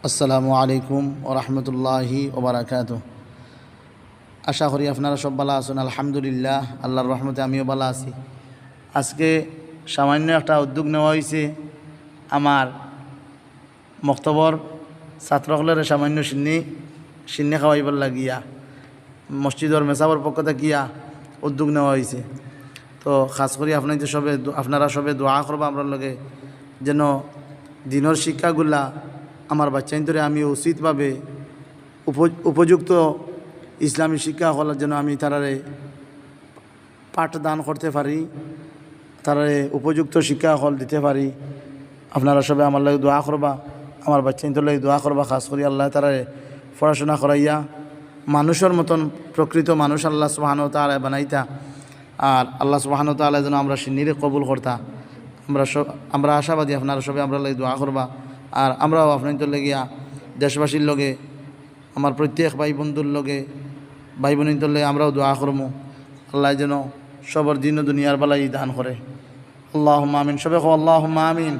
আসসালামু আলাইকুম ওয়া রাহমাতুল্লাহি ওয়া বারাকাতুহু। আশা করি আপনারা সব ভালো আছেন। আলহামদুলিল্লাহ, আল্লাহর রহমতে আমিও ভালো আছি। আজকে সামান্য একটা উদ্যোগ নেওয়া হয়েছে আমার মক্তবর ছাত্রসকলের সামান্য সিন্নি খাওয়াইবার লাগিয়া মসজিদর মেসাবর পক্ষ থাকিয়া উদ্যোগ নেওয়া হয়েছে। তো খাস করি আপনারা সবে দোয়া করবা আমরা লগে যেন দিনের শিক্ষাগুলা আমার বাচ্চাইন্তরে আমি উচিতভাবে উপযুক্ত ইসলামী শিক্ষা হওয়ার জন্য আমি তারারে পাঠদান করতে পারি, তারারে উপযুক্ত শিক্ষা হল দিতে পারি। আপনারা সবাই আমার লাগে দোয়া করবা, আমার বাচ্চাইন্তর লাগে দোয়া করবা। খাস করি আল্লাহ তারারে পড়াশোনা করাইয়া মানুষের মতন প্রকৃত মানুষ আল্লাহ সুবহানাহু ওয়া তাআলা বানাইতা। আর আল্লাহ সুবহানাহু ওয়া তাআলা যেন আমরা সিন্নিরে কবুল করতা। আমরা আশাবাদী আপনারা সবাই আমরা লাগে দোয়া করবা। আর আমরাও আপনাদের লগিয়া দেশবাসীর লগে আমার প্রত্যেক ভাই বন্ধুর লগে ভাই বোনদের লগে আমরাও দোয়া করবো আল্লাহ যেন সবার দিন ও দুনিয়ার বেলায় দান করে। আল্লাহুম্মা আমিন। সবাই আল্লাহুম্মা আমিন।